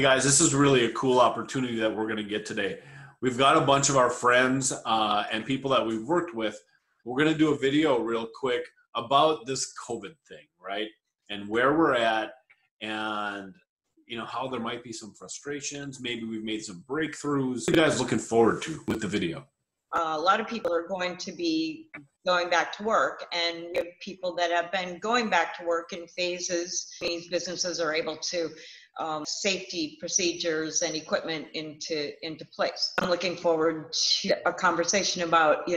Hey guys, this is really a cool opportunity that we're going to get today. We've got a bunch of our friends and people that we've worked with. We're going to do a video real quick about this COVID thing, right? And where we're at, and how there might be some frustrations. Maybe we've made some breakthroughs. What are you guys looking forward to with the video? A lot of people are going to be going back to work, and we have people that have been going back to work in phases. These businesses are able to safety procedures and equipment into place. I'm looking forward to a conversation about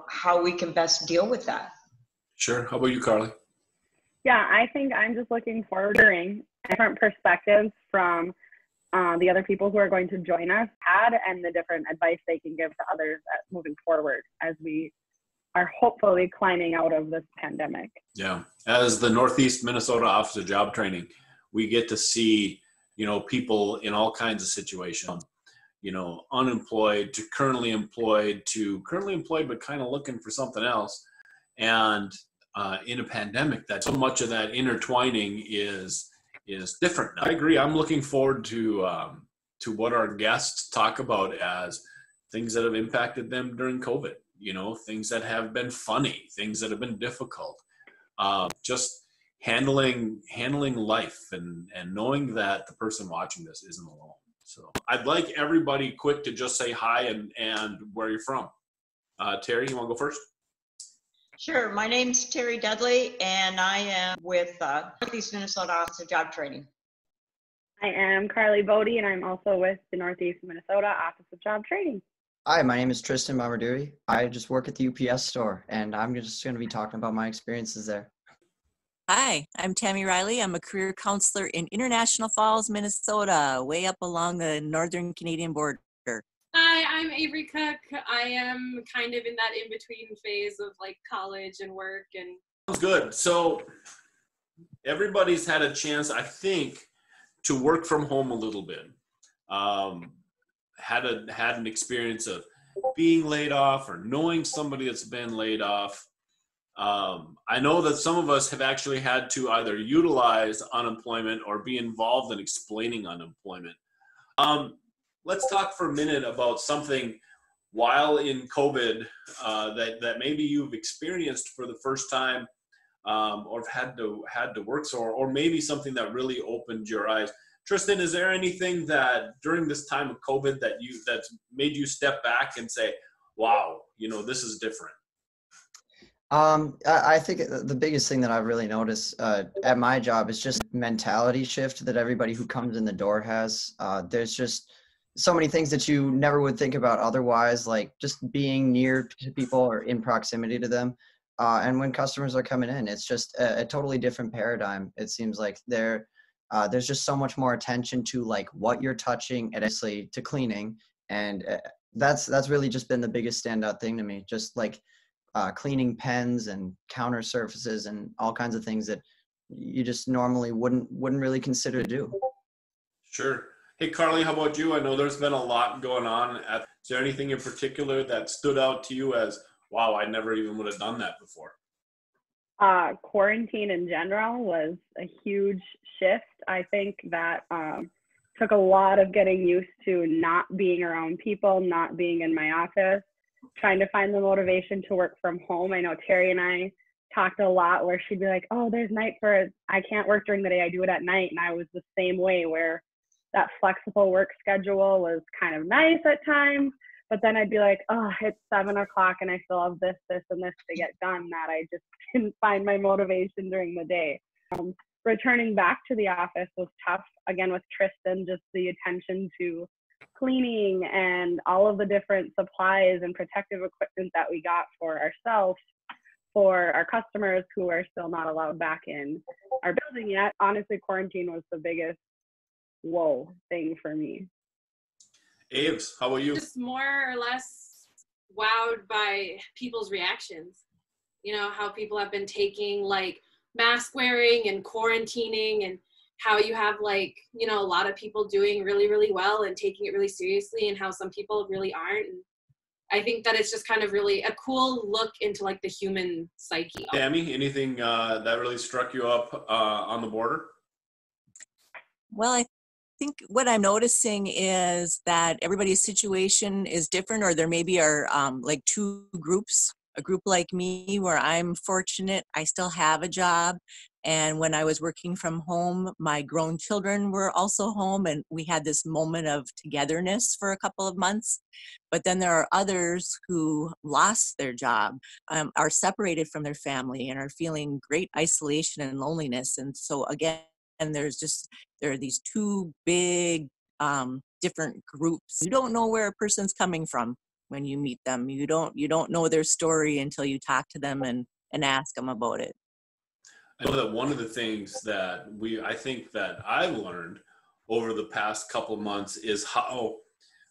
how we can best deal with that. Sure. How about you, Carly? Yeah, I think I'm just looking forward to hearing different perspectives from the other people who are going to join us and the different advice they can give to others moving forward as we are hopefully climbing out of this pandemic. Yeah. As the Northeast Minnesota Office of Job Training, we get to see, people in all kinds of situations, unemployed to currently employed but kind of looking for something else. And in a pandemic, that so much of that intertwining is different. I agree. I'm looking forward to what our guests talk about as things that have impacted them during COVID. Things that have been funny, things that have been difficult. Just handling life and knowing that the person watching this isn't alone. So I'd like everybody quick to just say hi and where you're from. Terry, you want to go first? Sure. My name's Terry Dudley, and I am with Northeast Minnesota Office of Job Training. I am Carly Bodie, and I'm also with the Northeast Minnesota Office of Job Training. Hi, my name is Tristan Mamaduri. I just work at the UPS store, and I'm just going to be talking about my experiences there. Hi, I'm Tammy Riley. I'm a career counselor in International Falls, Minnesota, way up along the northern Canadian border. Hi, I'm Avery Cook. I am kind of in that in-between phase of college and work. And sounds good. So everybody's had a chance, I think, to work from home a little bit. Had an experience of being laid off or knowing somebody that's been laid off. I know that some of us have actually had to either utilize unemployment or be involved in explaining unemployment. Let's talk for a minute about something while in COVID that maybe you've experienced for the first time or have had to work so, or maybe something that really opened your eyes. Tristan, is there anything that during this time of COVID that's made you step back and say, wow, this is different? I think the biggest thing that I've really noticed at my job is just mentality shift that everybody who comes in the door has. There's just so many things that you never would think about otherwise, like just being near to people or in proximity to them. And when customers are coming in, it's just a totally different paradigm. It seems like there's just so much more attention to what you're touching and actually to cleaning. And that's really just been the biggest standout thing to me. Just cleaning pens and counter surfaces and all kinds of things that you just normally wouldn't really consider to do. Sure. Hey, Carly, how about you? I know there's been a lot going on. Is there anything in particular that stood out to you as, wow, I never even would have done that before? Quarantine in general was a huge shift. I think that took a lot of getting used to not being around people, not being in my office, trying to find the motivation to work from home. I know Terry and I talked a lot where she'd be like, oh, there's night I can't work during the day, I do it at night. And I was the same way, where that flexible work schedule was kind of nice at times, but then I'd be like, oh, it's 7:00 and I still have this, and this to get done, that I just didn't find my motivation during the day. Returning back to the office was tough. Again, with Tristan, just the attention to cleaning and all of the different supplies and protective equipment that we got for ourselves, for our customers who are still not allowed back in our building yet. Honestly, quarantine was the biggest whoa thing for me. Aves, how about you? Just more or less wowed by people's reactions. How people have been taking mask wearing and quarantining, and how you have a lot of people doing really, really well and taking it really seriously, and how some people really aren't. And I think that it's just kind of really a cool look into the human psyche. Tammy, anything that really struck you up on the border? Well, I think what I'm noticing is that everybody's situation is different, or there maybe are like two groups. A group like me, where I'm fortunate, I still have a job. And when I was working from home, my grown children were also home, and we had this moment of togetherness for a couple of months. But then there are others who lost their job, are separated from their family, and are feeling great isolation and loneliness. And so again, there are these two big different groups. You don't know where a person's coming from when you meet them. You don't know their story until you talk to them and ask them about it. I know that one of the things that I think that I've learned over the past couple of months is how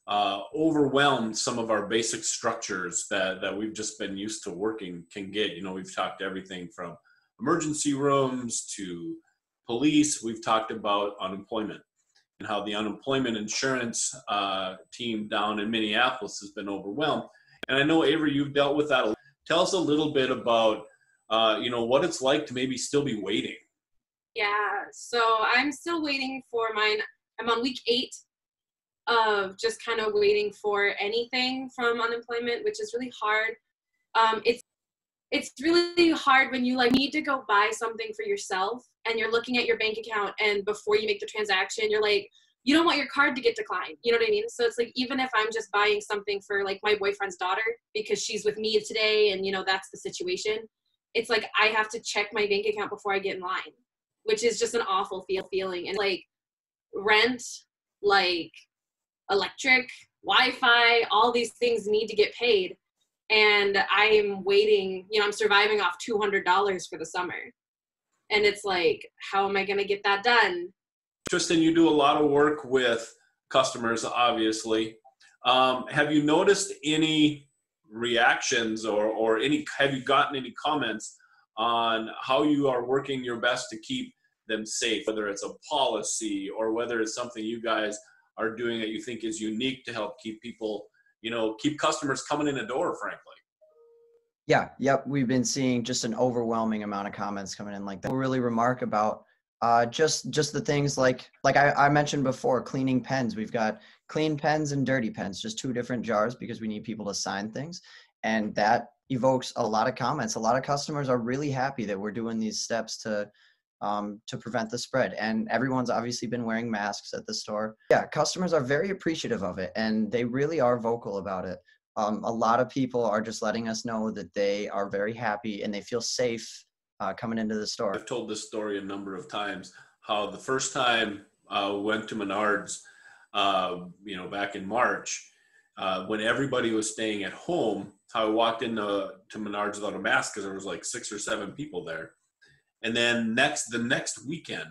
overwhelmed some of our basic structures that we've just been used to working can get. You know, we've talked everything from emergency rooms to police. We've talked about unemployment and how the unemployment insurance team down in Minneapolis has been overwhelmed. And I know, Avery, you've dealt with that. Tell us a little bit about, what it's like to maybe still be waiting. Yeah, so I'm still waiting for mine. I'm on week 8 of just kind of waiting for anything from unemployment, which is really hard. It's really hard when you need to go buy something for yourself and you're looking at your bank account, and before you make the transaction, you're like, you don't want your card to get declined. You know what I mean? So it's like, even if I'm just buying something for like my boyfriend's daughter because she's with me today and that's the situation, it's like I have to check my bank account before I get in line, which is just an awful feeling. And like rent, like electric, Wi-Fi, all these things need to get paid. And I'm waiting, I'm surviving off $200 for the summer. And it's like, how am I going to get that done? Tristan, you do a lot of work with customers, obviously. Have you noticed any reactions or have you gotten any comments on how you are working your best to keep them safe, whether it's a policy or whether it's something you guys are doing that you think is unique to help keep people, keep customers coming in the door, frankly? Yeah, yep. We've been seeing just an overwhelming amount of comments coming in like that. We'll really remark about just the things like I mentioned before, cleaning pens. We've got clean pens and dirty pens, just two different jars because we need people to sign things. And that evokes a lot of comments. A lot of customers are really happy that we're doing these steps to prevent the spread. And everyone's obviously been wearing masks at the store. Yeah, customers are very appreciative of it, and they really are vocal about it. A lot of people are just letting us know that they are very happy and they feel safe coming into the store. I've told this story a number of times, how the first time I went to Menards, back in March, when everybody was staying at home, how I walked into Menards without a mask because there was like 6 or 7 people there. And then the next weekend,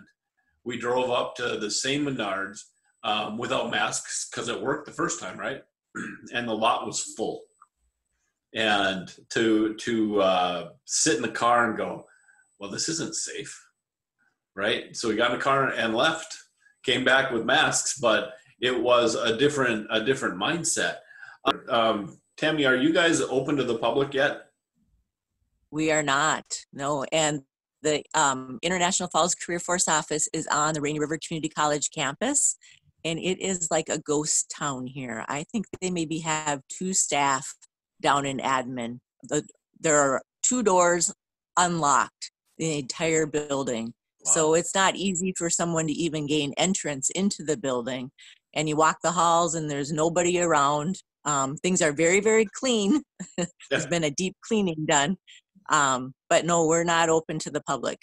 we drove up to the same Menards without masks because it worked the first time, right? And the lot was full. And to sit in the car and go, well, this isn't safe, right? So we got in the car and left, came back with masks, but it was a different mindset. Tammy, are you guys open to the public yet? We are not, no. And the International Falls Career Force office is on the Rainy River Community College campus, and it is like a ghost town here. I think they maybe have 2 staff down in admin. There are 2 doors unlocked in the entire building. Wow. So it's not easy for someone to even gain entrance into the building. And you walk the halls and there's nobody around. Things are very, very clean. There's been a deep cleaning done. But no, we're not open to the public.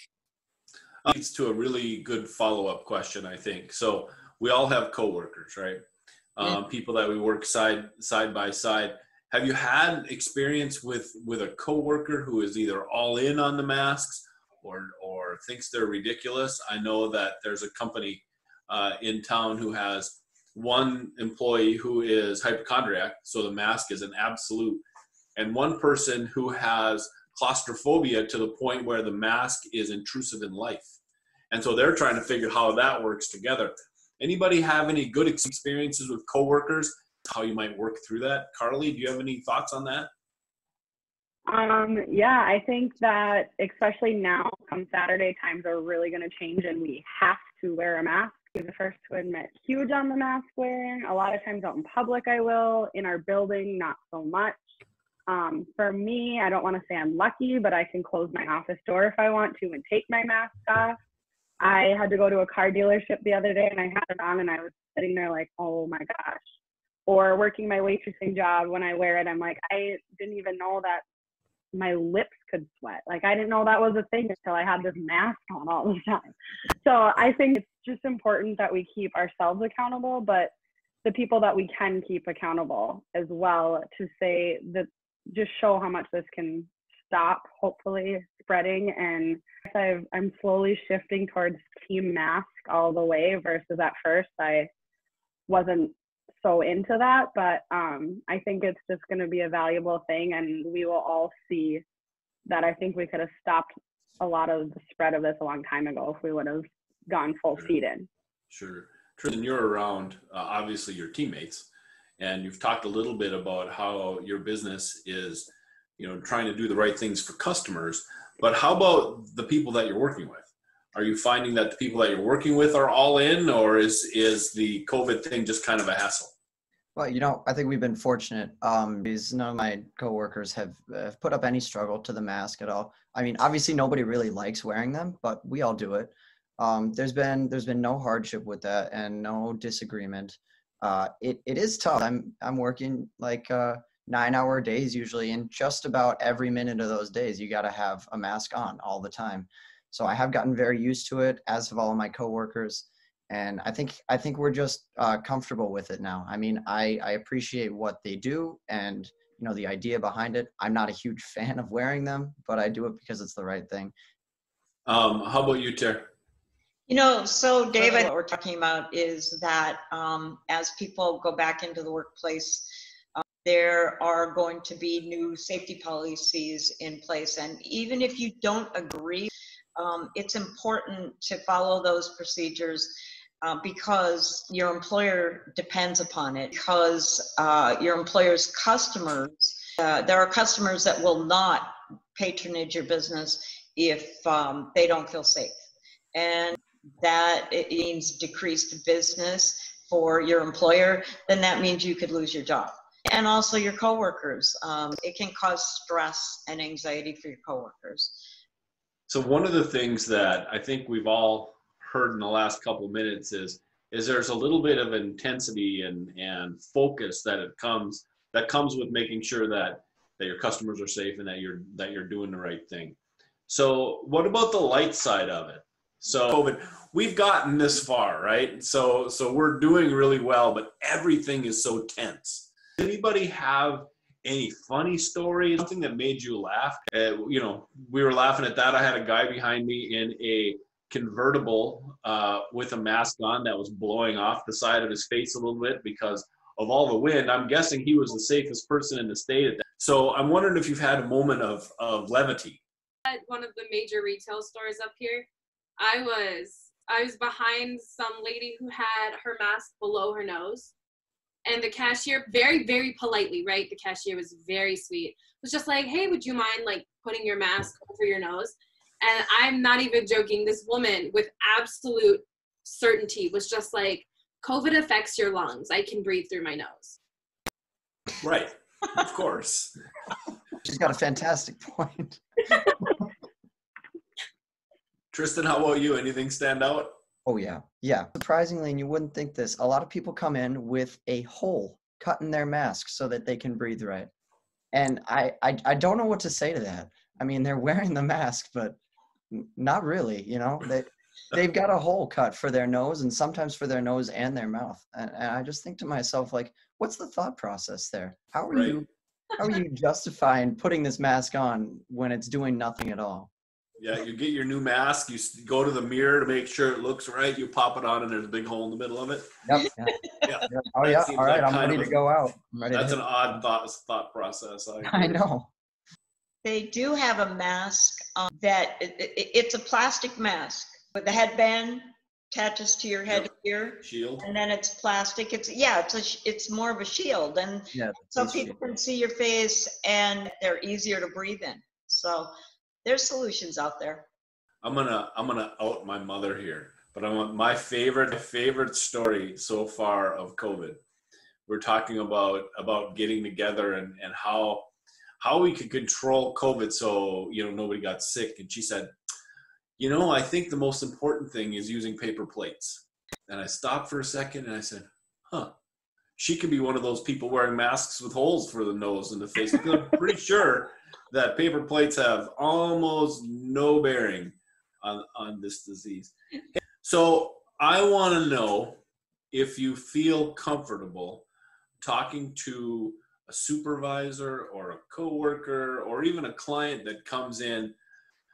Leads to a really good follow-up question, I think. So we all have coworkers, right? People that we work side by side. Have you had experience with a coworker who is either all in on the masks or thinks they're ridiculous? I know that there's a company in town who has one employee who is hypochondriac, so the mask is an absolute, and one person who has claustrophobia to the point where the mask is intrusive in life. And so they're trying to figure how that works together. Anybody have any good experiences with coworkers, how you might work through that? Carly, do you have any thoughts on that? Yeah, I think that especially now, come Saturday, times are really going to change and we have to wear a mask. be the first to admit, huge on the mask wearing. A lot of times out in public I will. In our building, not so much. For me, I don't want to say I'm lucky, but I can close my office door if I want to and take my mask off. I had to go to a car dealership the other day and I had it on and I was sitting there like, oh my gosh. Or working my waitressing job, when I wear it, I'm like, I didn't even know that my lips could sweat. Like, I didn't know that was a thing until I had this mask on all the time. So I think it's just important that we keep ourselves accountable, but the people that we can keep accountable as well, to say that, just show how much this can stop, hopefully, spreading. And I'm slowly shifting towards team mask all the way, versus at first I wasn't so into that. But I think it's just going to be a valuable thing, and we will all see that. I think we could have stopped a lot of the spread of this a long time ago if we would have gone full feet in. Sure. Tristan, you're around, obviously, your teammates, and you've talked a little bit about how your business is, trying to do the right things for customers. But how about the people that you're working with? Are you finding that the people that you're working with are all in, or is the COVID thing just kind of a hassle? Well, I think we've been fortunate because none of my coworkers have put up any struggle to the mask at all. I mean, obviously nobody really likes wearing them, but we all do it. There's been no hardship with that and no disagreement. It is tough. I'm working like 9-hour days usually, and just about every minute of those days you got to have a mask on all the time. So I have gotten very used to it, as have all of my coworkers, and I think we're just comfortable with it now. I mean, I appreciate what they do and the idea behind it. I'm not a huge fan of wearing them, but I do it because it's the right thing. How about you, Tara? So David, what we're talking about is that as people go back into the workplace, there are going to be new safety policies in place. And even if you don't agree, it's important to follow those procedures because your employer depends upon it, because your employer's customers, there are customers that will not patronage your business if they don't feel safe. And that it means decreased business for your employer, then that means you could lose your job. And also your coworkers. It can cause stress and anxiety for your coworkers. So one of the things that I think we've all heard in the last couple of minutes is there's a little bit of intensity and focus that comes with making sure that your customers are safe and that you're doing the right thing. So what about the light side of it? So COVID, we've gotten this far, right? So we're doing really well, but everything is so tense. Does anybody have any funny stories, something that made you laugh? We were laughing at that. I had a guy behind me in a convertible with a mask on that was blowing off the side of his face a little bit because of all the wind. I'm guessing he was the safest person in the state at that. So I'm wondering if you've had a moment of levity. At one of the major retail stores up here, I was behind some lady who had her mask below her nose, and the cashier, very, very politely, right? The cashier was very sweet. Was just like, hey, would you mind like putting your mask over your nose? And I'm not even joking. This woman with absolute certainty was just like, COVID affects your lungs. I can breathe through my nose. Right. Of course. She's got a fantastic point. Tristan, how about you? Anything stand out? Oh, yeah. Yeah. Surprisingly, and you wouldn't think this, a lot of people come in with a hole cut in their mask so that they can breathe right. And I don't know what to say to that. I mean, they're wearing the mask, but not really, they've got a hole cut for their nose and sometimes for their nose and their mouth. And I just think to myself, like, what's the thought process there? How are you justifying putting this mask on when it's doing nothing at all? Yeah, you get your new mask, you go to the mirror to make sure it looks right, you pop it on and there's a big hole in the middle of it. Yep. Yeah. Oh, yeah. All right, I'm ready to go out. That's an odd thought process. I know. They do have a mask that it's a plastic mask with the headband attaches to your head here. Shield. And then it's plastic. It's more of a shield, and so people can see your face and they're easier to breathe in. So there's solutions out there. I'm gonna out my mother here. but I want my favorite story so far of COVID. We're talking about getting together and how we could control COVID so, you know, nobody got sick. And she said, you know, I think the most important thing is using paper plates. And I stopped for a second and I said, huh, she could be one of those people wearing masks with holes for the nose and the face. Because I'm pretty sure that paper plates have almost no bearing on this disease. So I want to know if you feel comfortable talking to a supervisor or a coworker or even a client that comes in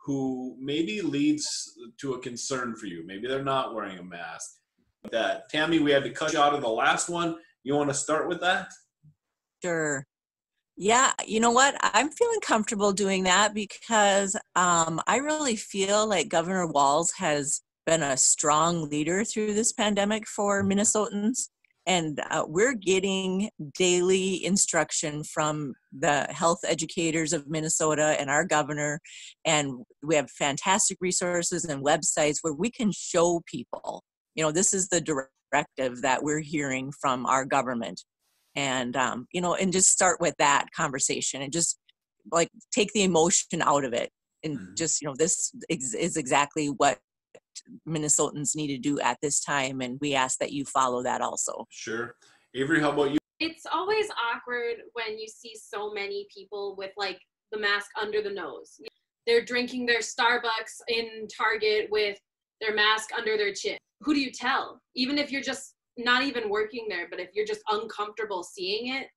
who maybe leads to a concern for you. Maybe they're not wearing a mask. That Tammy, we had to cut you out of the last one. You want to start with that? Sure. Yeah, you know what? I'm feeling comfortable doing that because I really feel like Governor Walz has been a strong leader through this pandemic for Minnesotans. And we're getting daily instruction from the health educators of Minnesota and our governor. And we have fantastic resources and websites where we can show people, you know, this is the directive that we're hearing from our government. And, you know, and just start with that conversation and just like take the emotion out of it. And just, you know, this is exactly what Minnesotans need to do at this time, and we ask that you follow that also. Sure. Avery, how about you? It's always awkward when you see so many people with like the mask under the nose. They're drinking their Starbucks in Target with their mask under their chin. Who do you tell? Even if you're just not even working there, but if you're just uncomfortable seeing it,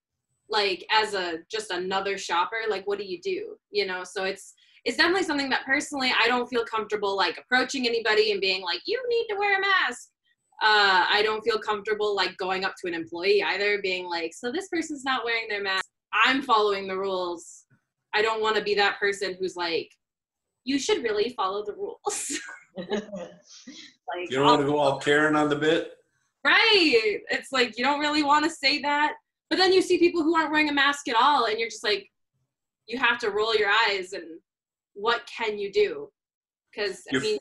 like as just another shopper, like what do? You know, so it's definitely something that personally I don't feel comfortable like approaching anybody and being like, you need to wear a mask. I don't feel comfortable like going up to an employee either, being like, so this person's not wearing their mask. I'm following the rules. I don't want to be that person who's like, you should really follow the rules. Like, you don't want to go all Karen on the bit? Right. It's like, you don't really want to say that. But then you see people who aren't wearing a mask at all, and you're just like, you have to roll your eyes and what can you do? Because I mean,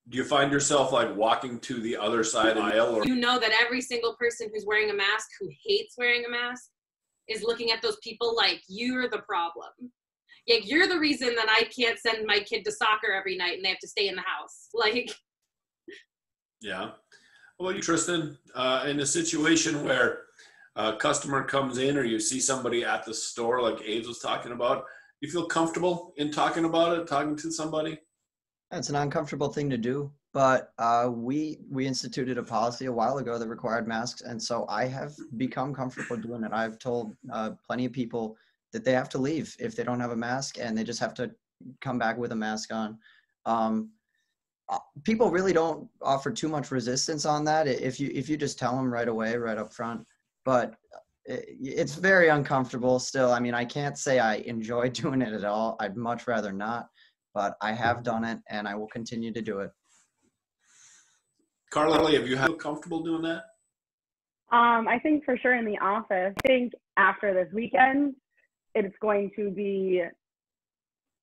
do you find yourself like walking to the other side of the aisle? Or? You know that every single person who's wearing a mask who hates wearing a mask is looking at those people like you're the problem. Like you're the reason that I can't send my kid to soccer every night and they have to stay in the house. Like, yeah. How about you, Tristan? In a situation where a customer comes in or you see somebody at the store like Abe was talking about, you feel comfortable in talking about it, talking to somebody? It's an uncomfortable thing to do, but we instituted a policy a while ago that required masks, and so I have become comfortable doing it. I've told plenty of people that they have to leave if they don't have a mask, and they just have to come back with a mask on. People really don't offer too much resistance on that if you just tell them right away, right up front. But it's very uncomfortable still. I mean, I can't say I enjoy doing it at all. I'd much rather not, but I have done it and I will continue to do it. Carly, have you felt comfortable doing that? I think for sure in the office. I think after this weekend, it's going to be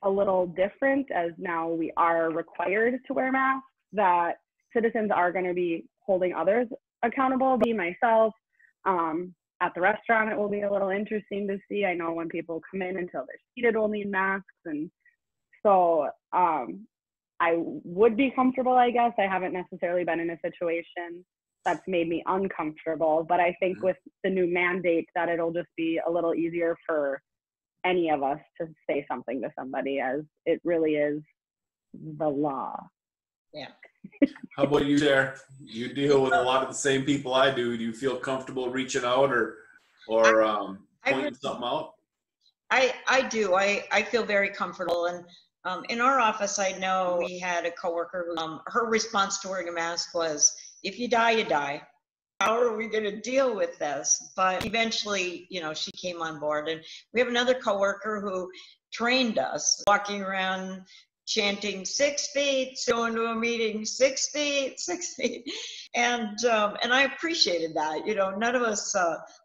a little different as now we are required to wear masks, that citizens are going to be holding others accountable, be myself. At the restaurant, it will be a little interesting to see. I know when people come in until they're seated, we'll need masks. And so I would be comfortable, I guess. I haven't necessarily been in a situation that's made me uncomfortable, but I think with the new mandate that it'll just be a little easier for any of us to say something to somebody, as it really is the law. Yeah. How about you, Sarah? You deal with a lot of the same people I do. Do you feel comfortable reaching out or pointing something out? I do. I feel very comfortable. And in our office, I know we had a coworker who, her response to wearing a mask was, if you die, you die. How are we going to deal with this? But eventually, you know, she came on board. And we have another coworker who trained us, walking around chanting 6 feet, going to a meeting 6 feet, 6 feet. And I appreciated that. You know, none of us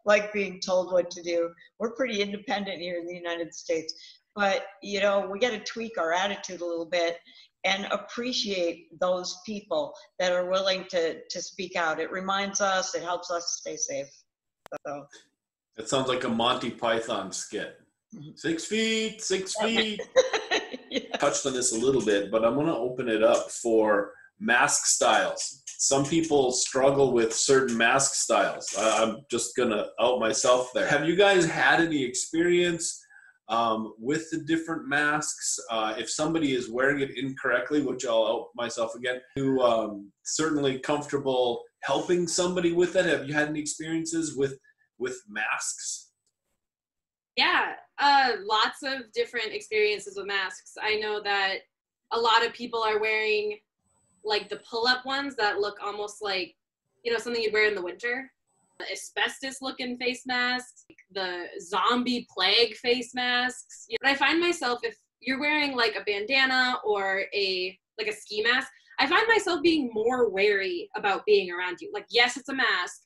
like being told what to do. We're pretty independent here in the United States. But, you know, we got to tweak our attitude a little bit and appreciate those people that are willing to speak out. It reminds us, it helps us stay safe. So It sounds like a Monty Python skit. 6 feet, 6 feet. yeah. Touched on this a little bit, but I'm going to open it up for mask styles. Some people struggle with certain mask styles. I'm just going to out myself there. Have you guys had any experience with the different masks? If somebody is wearing it incorrectly, which I'll out myself again, you certainly comfortable helping somebody with that? Have you had any experiences with masks? Yeah, lots of different experiences with masks. I know that a lot of people are wearing like the pull-up ones that look almost like, something you'd wear in the winter. Asbestos looking face masks, the zombie plague face masks. But I find myself, if you're wearing like a bandana or a ski mask, I find myself being more wary about being around you. Like, yes, it's a mask,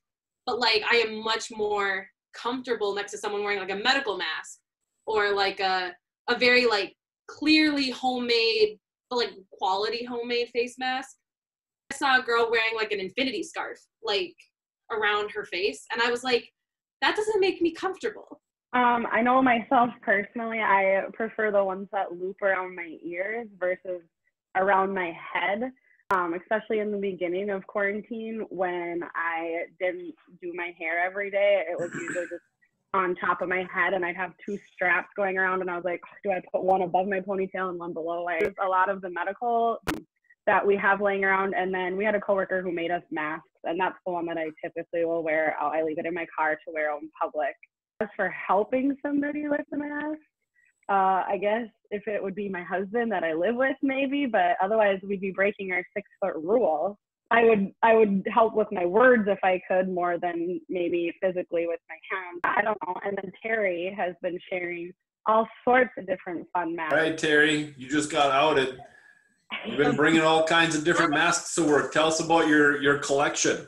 but like I am much more comfortable next to someone wearing like a medical mask or like a very like clearly homemade but like quality homemade face mask. I saw a girl wearing like an infinity scarf like around her face, and I was like, that doesn't make me comfortable. I know myself personally, I prefer the ones that loop around my ears versus around my head, especially in the beginning of quarantine when I didn't do my hair every day. It was usually just on top of my head, and I'd have two straps going around, and I was like, do I put one above my ponytail and one below? I use a lot of the medical that we have laying around, and then we had a coworker who made us masks, and that's the one that I typically will wear. I leave it in my car to wear out in public. As for helping somebody with the mask, I guess if it would be my husband that I live with, maybe, but otherwise we'd be breaking our 6-foot rule. I would help with my words if I could, more than maybe physically with my hands. I don't know. And then Terry has been sharing all sorts of different fun masks. All right, Terry, you just got outed. You've been bringing all kinds of different masks to work. Tell us about your collection.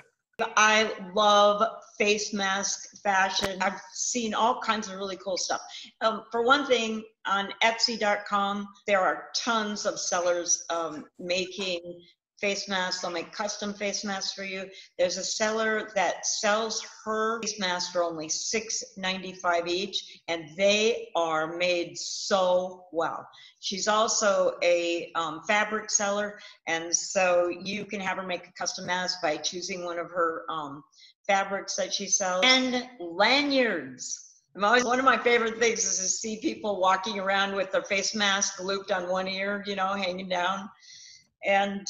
I love face mask fashion. I've seen all kinds of really cool stuff. For one thing, on Etsy.com, there are tons of sellers making face masks. They'll make custom face masks for you. There's a seller that sells her face masks for only $6.95 each, and they are made so well. She's also a fabric seller, and so you can have her make a custom mask by choosing one of her fabrics that she sells. And lanyards. One of my favorite things is to see people walking around with their face mask looped on one ear, hanging down. And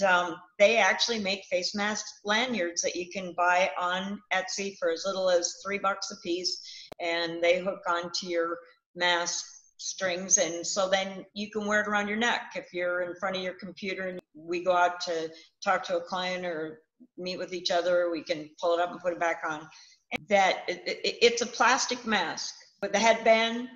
they actually make face mask lanyards that you can buy on Etsy for as little as $3 a piece, and they hook onto your mask strings, and so then you can wear it around your neck if you're in front of your computer and we go out to talk to a client or meet with each other. We can pull it up and put it back on. That it's a plastic mask with the headband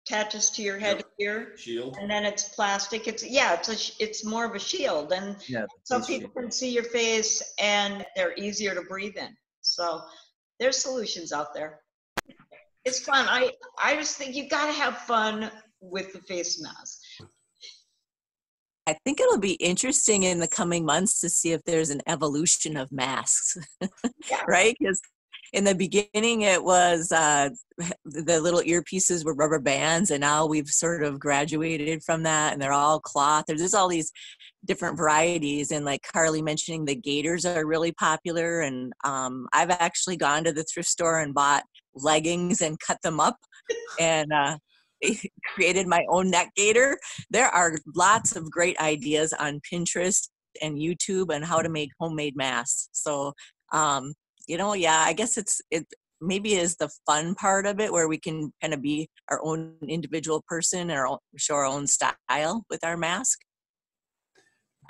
attaches to your head here, Shield. and then it's plastic. It's more of a shield, and so people can see your face, and they're easier to breathe in. So there's solutions out there. It's fun. I just think you got to have fun with the face mask. I think it'll be interesting in the coming months to see if there's an evolution of masks, right? Because in the beginning, it was the little earpieces were rubber bands, and now we've sort of graduated from that, and they're all cloth. There's just all these different varieties, and like Carly mentioning, the gaiters are really popular, and I've actually gone to the thrift store and bought leggings and cut them up, and created my own neck gaiter. There are lots of great ideas on Pinterest and YouTube on how to make homemade masks. So, I guess it maybe is the fun part of it, where we can kind of be our own individual person or show our own style with our mask.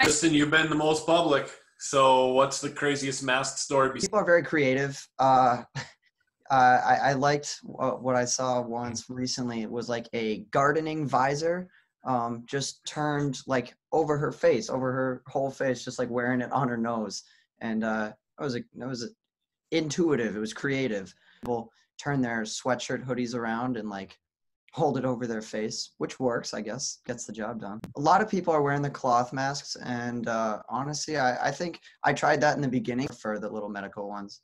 Kristen, you've been the most public. So what's the craziest mask story? People are very creative. I liked what I saw once recently. It was like a gardening visor, just turned like over her face, over her whole face, just like wearing it on her nose. And it was intuitive. It was creative. People turn their sweatshirt hoodies around and like hold it over their face, which works, I guess, gets the job done. A lot of people are wearing the cloth masks, and honestly, I think I tried that in the beginning for the little medical ones.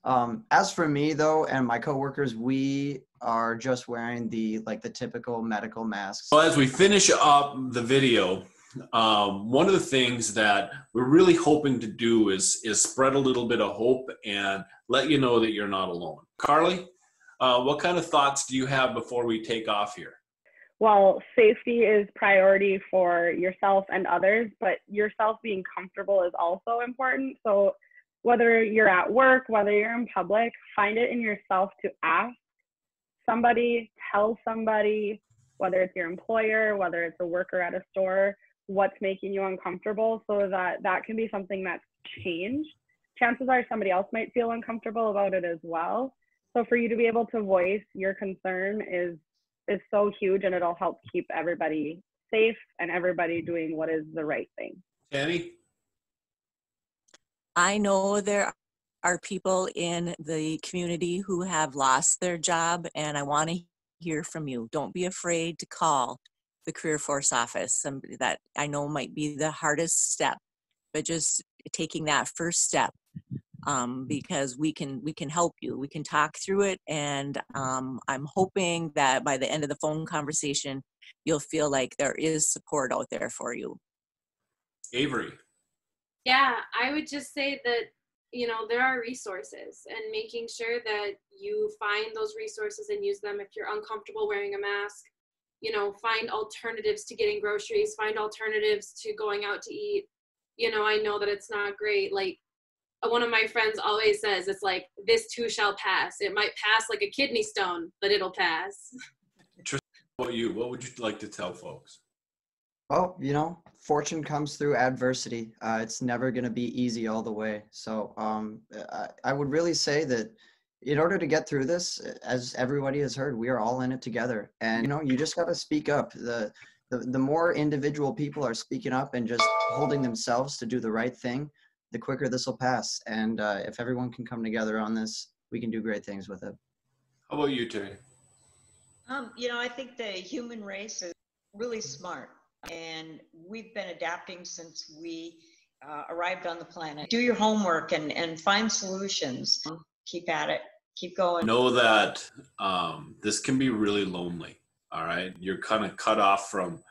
As for me though, and my coworkers, we are just wearing the typical medical masks. So as we finish up the video, one of the things that we're really hoping to do is spread a little bit of hope and let you know that you're not alone. Carly, what kind of thoughts do you have before we take off here? Well, safety is priority for yourself and others, but yourself being comfortable is also important. So whether you're at work, whether you're in public, find it in yourself to ask somebody, tell somebody, whether it's your employer, whether it's a worker at a store, what's making you uncomfortable, so that can be something that's changed. Chances are somebody else might feel uncomfortable about it as well. So for you to be able to voice your concern is so huge, and it'll help keep everybody safe and everybody doing what is the right thing. Tammy? I know there are people in the community who have lost their job, and I want to hear from you. Don't be afraid to call the Career Force office. Somebody that I know might be the hardest step, but just taking that first step, because we can help you. We can talk through it, and I'm hoping that by the end of the phone conversation, you'll feel like there is support out there for you. Avery? Yeah, I would just say that, there are resources, and making sure that you find those resources and use them. If you're uncomfortable wearing a mask, find alternatives to getting groceries, find alternatives to going out to eat. I know that it's not great. Like, one of my friends always says, it's like, this too shall pass. It might pass like a kidney stone, but it'll pass. Tristan, what would you like to tell folks? Well, fortune comes through adversity. It's never going to be easy all the way. So I would really say that in order to get through this, as everybody has heard, we are all in it together. And, you just got to speak up. The more individual people are speaking up and just holding themselves to do the right thing, the quicker this will pass. And if everyone can come together on this, we can do great things with it. How about you, Terry? I think the human race is really smart, and we've been adapting since we arrived on the planet. Do your homework and find solutions. Keep at it. Keep going. Know that this can be really lonely. All right, you're kind of cut off from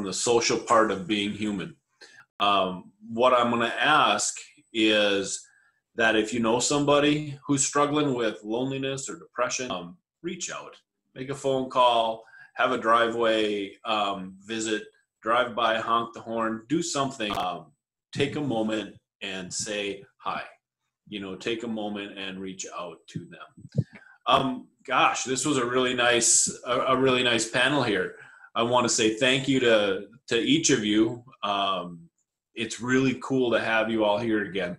the social part of being human. What I'm going to ask is that if you know somebody who's struggling with loneliness or depression, reach out, make a phone call, have a driveway visit, drive by, honk the horn, do something. Take a moment and say hi. Take a moment and reach out to them. Gosh, this was a really nice panel here. I want to say thank you to each of you. It's really cool to have you all here again.